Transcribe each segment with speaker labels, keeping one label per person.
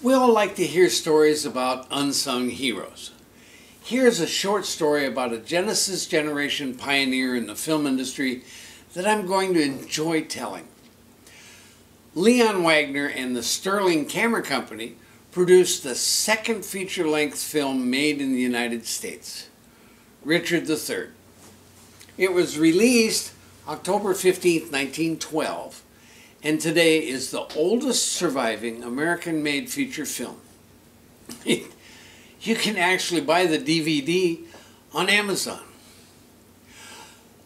Speaker 1: We all like to hear stories about unsung heroes. Here's a short story about a Genesis generation pioneer in the film industry that I'm going to enjoy telling. Leon Wagner and the Sterling Camera Company produced the second feature-length film made in the United States, Richard III. It was released October 15, 1912, and today is the oldest surviving American-made feature film. You can actually buy the DVD on Amazon.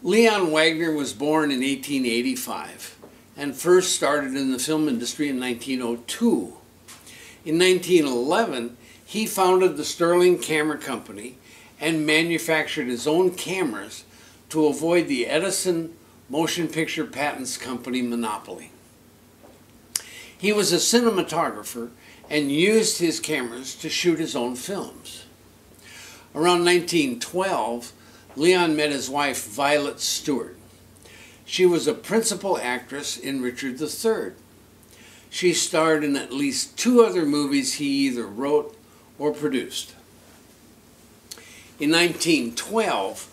Speaker 1: Leon Wagner was born in 1885 and first started in the film industry in 1902. In 1911, he founded the Sterling Camera Company and manufactured his own cameras to avoid the Edison Motion Picture Patents Company monopoly. He was a cinematographer and used his cameras to shoot his own films. Around 1912, Leon met his wife, Violet Stewart. She was a principal actress in Richard III. She starred in at least 2 other movies he either wrote or produced. In 1912,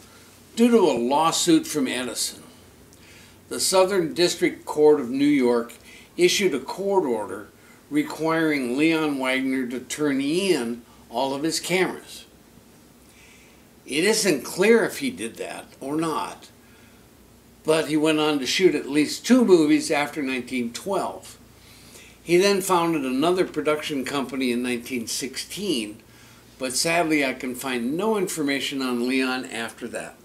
Speaker 1: due to a lawsuit from Edison, the Southern District Court of New York issued a court order requiring Leon Wagner to turn in all of his cameras. It isn't clear if he did that or not, but he went on to shoot at least 2 movies after 1912. He then founded another production company in 1916, but sadly I can find no information on Leon after that.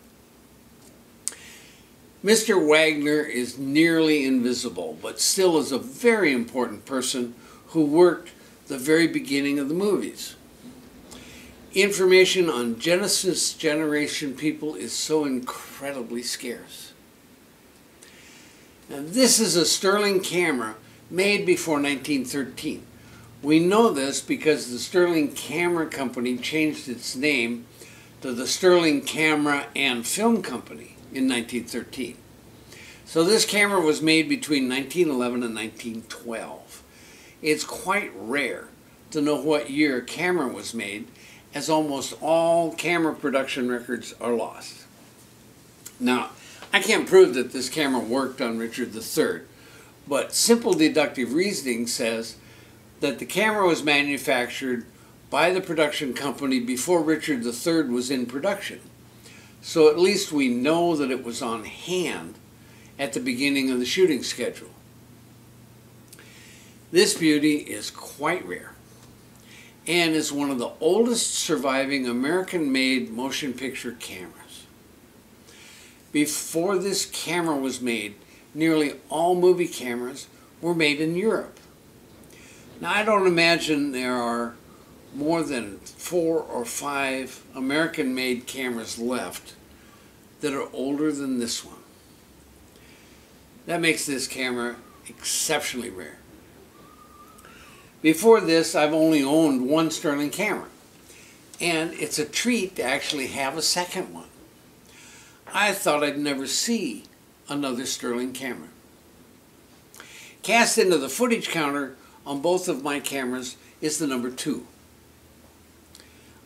Speaker 1: Mr. Wagner is nearly invisible, but still is a very important person who worked the very beginning of the movies. Information on Genesis generation people is so incredibly scarce. Now, this is a Sterling camera made before 1913. We know this because the Sterling Camera Company changed its name to the Sterling Camera and Film Company in 1913. So this camera was made between 1911 and 1912. It's quite rare to know what year a camera was made, as almost all camera production records are lost. Now, I can't prove that this camera worked on Richard III, but simple deductive reasoning says that the camera was manufactured by the production company before Richard III was in production. So at least we know that it was on hand at the beginning of the shooting schedule. This beauty is quite rare and is one of the oldest surviving American-made motion picture cameras. Before this camera was made, nearly all movie cameras were made in Europe. Now, I don't imagine there are more than 4 or 5 American-made cameras left that are older than this one. That makes this camera exceptionally rare. Before this, I've only owned 1 Sterling camera, and it's a treat to actually have a second one. I thought I'd never see another Sterling camera. Cast into the footage counter on both of my cameras is the number 2.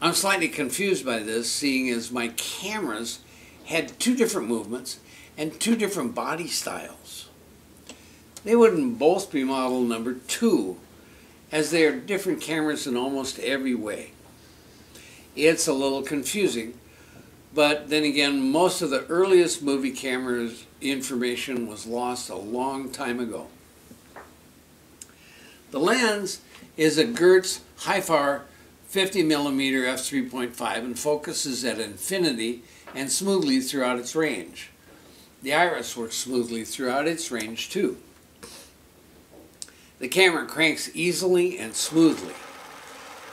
Speaker 1: I'm slightly confused by this, seeing as my cameras had 2 different movements and 2 different body styles. They wouldn't both be model number 2, as they are different cameras in almost every way. It's a little confusing, but then again, most of the earliest movie cameras information was lost a long time ago. The lens is a Goertz Hifar 50mm f3.5 and focuses at infinity and smoothly throughout its range. The iris works smoothly throughout its range too. The camera cranks easily and smoothly.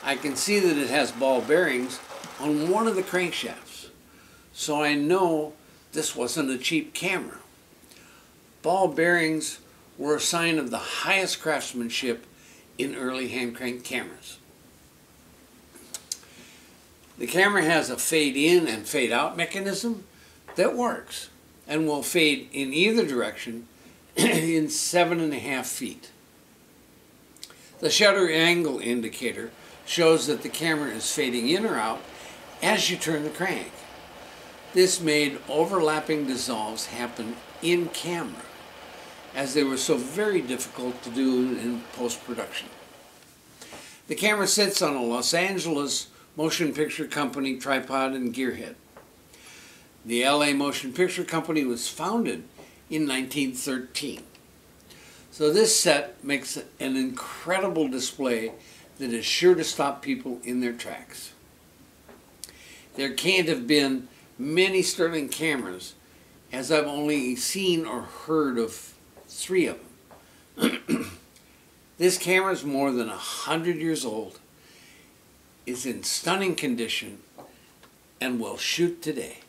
Speaker 1: I can see that it has ball bearings on one of the crankshafts, so I know this wasn't a cheap camera. Ball bearings were a sign of the highest craftsmanship in early hand crank cameras. The camera has a fade in and fade out mechanism that works and will fade in either direction in 7.5 feet. The shutter angle indicator shows that the camera is fading in or out as you turn the crank. This made overlapping dissolves happen in camera, as they were so very difficult to do in post-production. The camera sits on a Los Angeles Motion Picture Company tripod and gearhead. The LA Motion Picture Company was founded in 1913. So this set makes an incredible display that is sure to stop people in their tracks. There can't have been many Sterling cameras, as I've only seen or heard of 3 of them. This camera is more than 100 years old, is in stunning condition, and will shoot today.